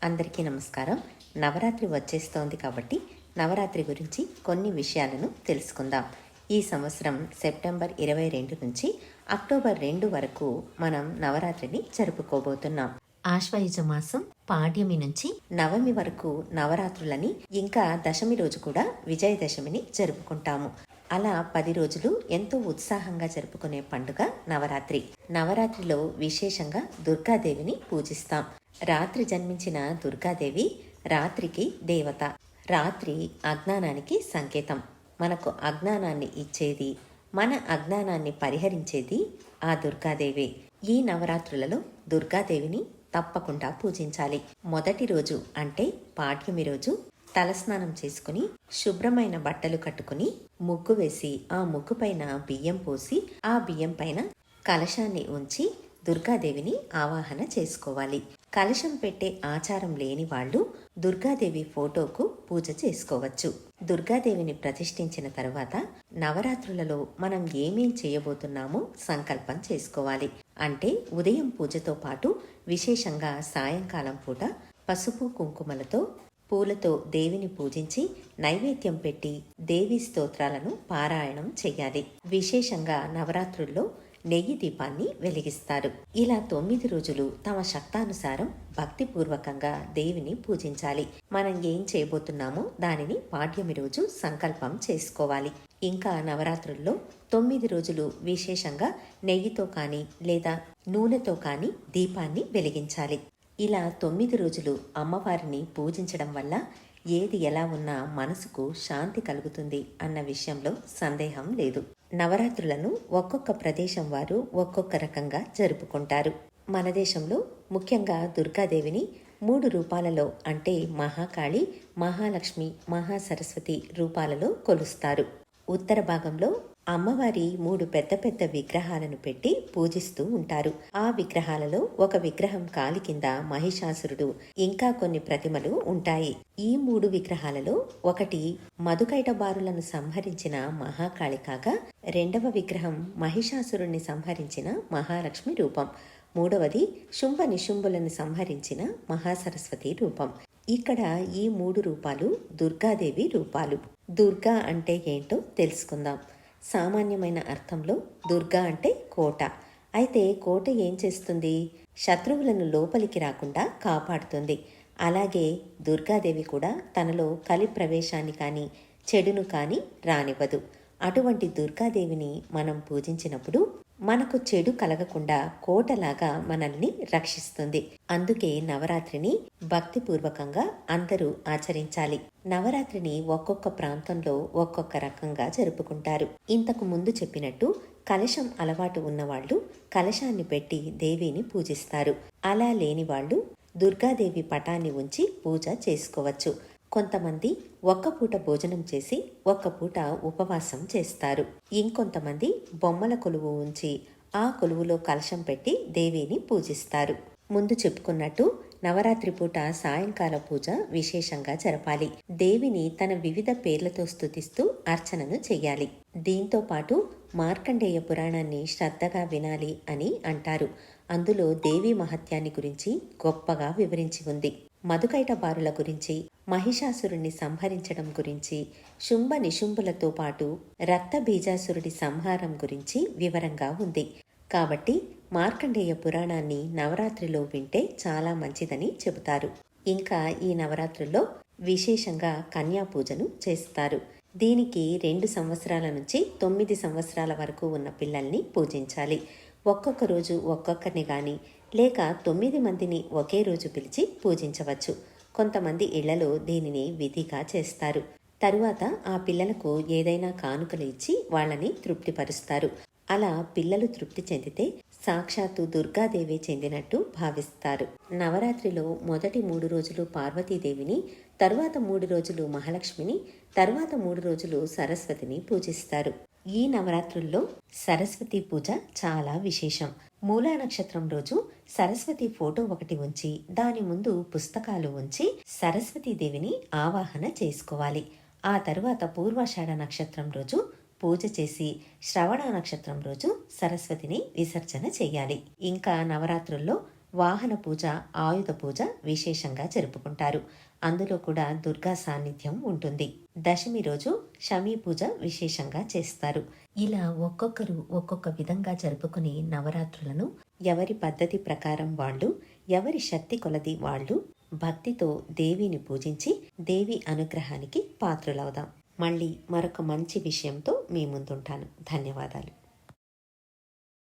అందరికీ నమస్కారం. నవరాత్రి వచ్చేస్తోంది కాబట్టి నవరాత్రి గురించి కొన్ని విషయాలను తెలుసుకుందాం. ఈ సంవత్సరం సెప్టెంబర్ 22 నుంచి అక్టోబర్ 2 వరకు మనం నవరాత్రిని జరుపుకోబోతున్నాం. ఆశ్వయుజ మాసం పాడ్యమి నుంచి నవమి వరకు నవరాత్రులని, ఇంకా దశమి రోజు కూడా విజయదశమిని జరుపుకుంటాము. అలా 10 రోజులు ఎంతో ఉత్సాహంగా జరుపుకునే పండుగ నవరాత్రి. నవరాత్రిలో విశేషంగా దుర్గాదేవిని పూజిస్తాం. రాత్రి జన్మించిన దుర్గాదేవి రాత్రికి దేవత. రాత్రి అజ్ఞానానికి సంకేతం. మనకు అజ్ఞానాన్ని ఇచ్చేది, మన అజ్ఞానాన్ని పరిహరించేది ఆ దుర్గాదేవి. ఈ నవరాత్రులలో దుర్గాదేవిని తప్పకుండా పూజించాలి. మొదటి రోజు అంటే పాడ్యమి రోజు తలస్నానం చేసుకుని శుభ్రమైన బట్టలు కట్టుకుని ముగ్గు వేసి ఆ ముగ్గు పైన బియ్యం పోసి ఆ బియ్యం పైన కలశాన్ని ఉంచి దుర్గాదేవిని ఆవాహన చేసుకోవాలి. కలశం పెట్టే ఆచారం లేని వాళ్ళు దుర్గాదేవి ఫోటోకు పూజ చేసుకోవచ్చు. దుర్గాదేవిని ప్రతిష్ఠించిన తరువాత నవరాత్రులలో మనం ఏమేం చేయబోతున్నామో సంకల్పం చేసుకోవాలి. అంటే ఉదయం పూజతో పాటు విశేషంగా సాయంకాలం పూట పసుపు కుంకుమలతో పూలతో దేవిని పూజించి నైవేద్యం పెట్టి దేవి స్తోత్రాలను పారాయణం చెయ్యాలి. విశేషంగా నవరాత్రుల్లో నెయ్యి దీపాన్ని వెలిగిస్తారు. ఇలా 9 రోజులు తమ శక్తానుసారం భక్తిపూర్వకంగా దేవిని పూజించాలి. మనం ఏం చేయబోతున్నామో దానిని పాడ్యమి రోజు సంకల్పం చేసుకోవాలి. ఇంకా నవరాత్రుల్లో 9 రోజులు విశేషంగా నెయ్యితో కానీ లేదా నూనెతో కానీ దీపాన్ని వెలిగించాలి. ఇలా 9 రోజులు అమ్మవారిని పూజించడం వల్ల ఏది ఎలా ఉన్నా మనసుకు శాంతి కలుగుతుంది అన్న విషయంలో సందేహం లేదు. నవరాత్రులను ఒక్కొక్క ప్రదేశం వారు ఒక్కొక్క రకంగా జరుపుకుంటారు. మన దేశంలో ముఖ్యంగా దుర్గాదేవిని 3 రూపాలలో అంటే మహాకాళి, మహాలక్ష్మి, మహాసరస్వతి రూపాలలో కొలుస్తారు. ఉత్తర భాగంలో అమ్మవారి 3 పెద్ద పెద్ద విగ్రహాలను పెట్టి పూజిస్తూ ఉంటారు. ఆ విగ్రహాలలో ఒక విగ్రహం కాలి కింద మహిషాసురుడు, ఇంకా కొన్ని ప్రతిమలు ఉంటాయి. ఈ 3 విగ్రహాలలో ఒకటి మధుకైటబారులను సంహరించిన మహాకాళి కాగా, రెండవ విగ్రహం మహిషాసురుణ్ణి సంహరించిన మహాలక్ష్మి రూపం, మూడవది శుంభ నిశుంభులను సంహరించిన మహాసరస్వతి రూపం. ఇక్కడ ఈ 3 రూపాలు దుర్గాదేవి రూపాలు. దుర్గా అంటే ఏంటో తెలుసుకుందాం. సామాన్యమైన అర్థంలో దుర్గా అంటే కోట. అయితే కోట ఏం చేస్తుంది? శత్రువులను లోపలికి రాకుండా కాపాడుతుంది. అలాగే దుర్గాదేవి కూడా తనలో కలి ప్రవేశాన్ని కానీ చెడును కానీ రానివ్వదు. అటువంటి దుర్గాదేవిని మనం పూజించినప్పుడు మనకు చెడు కలగకుండా కోటలాగా మనల్ని రక్షిస్తుంది. అందుకే నవరాత్రిని భక్తిపూర్వకంగా అందరూ ఆచరించాలి. నవరాత్రిని ఒక్కొక్క ప్రాంతంలో ఒక్కొక్క రకంగా జరుపుకుంటారు. ఇంతకు ముందు చెప్పినట్టు కలశం అలవాటు ఉన్నవాళ్లు కలశాన్ని పెట్టి దేవిని పూజిస్తారు. అలా లేని వాళ్ళు దుర్గాదేవి పటాన్ని ఉంచి పూజ చేసుకోవచ్చు. కొంతమంది ఒక్క పూట భోజనం చేసి ఒక్క పూట ఉపవాసం చేస్తారు. ఇంకొంతమంది బొమ్మల కొలువు ఉంచి ఆ కొలువులో కలశం పెట్టి దేవిని పూజిస్తారు. ముందు చెప్పుకున్నట్టు నవరాత్రి పూట సాయంకాల పూజ విశేషంగా జరపాలి. దేవిని తన వివిధ పేర్లతో స్తుతిస్తూ అర్చనను చెయ్యాలి. దీంతో పాటు మార్కండేయ పురాణాన్ని శ్రద్ధగా వినాలి అని అంటారు. అందులో దేవి మహత్యాన్ని గురించి గొప్పగా వివరించి ఉంది. మధుకైటబారుల గురించి, మహిషాసురుణ్ణి సంహరించడం గురించి, శుంభ నిశుంభులతో పాటు రక్త బీజాసురుడి సంహారం గురించి వివరంగా ఉంది. కాబట్టి మార్కండేయ పురాణాన్ని నవరాత్రిలో వింటే చాలా మంచిదని చెబుతారు. ఇంకా ఈ నవరాత్రుల్లో విశేషంగా కన్యా పూజను చేస్తారు. దీనికి 2 సంవత్సరాల నుంచి 9 సంవత్సరాల వరకు ఉన్న పిల్లల్ని పూజించాలి. ఒక్కొక్క రోజు ఒక్కొక్కరిని గాని లేక 9 మందిని ఒకే రోజు పిలిచి పూజించవచ్చు. కొంతమంది ఇళ్లలో దీనిని విధిగా చేస్తారు. తరువాత ఆ పిల్లలకు ఏదైనా కానుకలు ఇచ్చి వాళ్ళని తృప్తిపరుస్తారు. అలా పిల్లలు తృప్తి చెందితే సాక్షాత్తు దుర్గాదేవి చెందినట్టు భావిస్తారు. నవరాత్రిలో మొదటి 3 రోజులు పార్వతీదేవిని, తరువాత 3 రోజులు మహాలక్ష్మిని, తరువాత 3 రోజులు సరస్వతిని పూజిస్తారు. ఈ నవరాత్రుల్లో సరస్వతి పూజ చాలా విశేషం. మూలా నక్షత్రం రోజు సరస్వతి ఫోటో ఒకటి ఉంచి దాని ముందు పుస్తకాలు ఉంచి సరస్వతీదేవిని ఆవాహన చేసుకోవాలి. ఆ తరువాత పూర్వాషాఢ నక్షత్రం రోజు పూజ చేసి శ్రవణ నక్షత్రం రోజు సరస్వతిని విసర్జన చెయ్యాలి. ఇంకా నవరాత్రుల్లో వాహన పూజ, ఆయుధ పూజ విశేషంగా జరుపుకుంటారు. అందులో కూడా దుర్గా సాన్నిధ్యం ఉంటుంది. దశమి రోజు షమీ పూజ విశేషంగా చేస్తారు. ఇలా ఒక్కొక్కరు ఒక్కొక్క విధంగా జరుపుకునే నవరాత్రులను ఎవరి పద్ధతి ప్రకారం వాళ్ళు, ఎవరి శక్తి కొలది వాళ్ళు భక్తితో దేవిని పూజించి దేవి అనుగ్రహానికి పాత్రులవుదాం. మళ్ళీ మరొక మంచి విషయంతో మీ ముందుంటాను. ధన్యవాదాలు.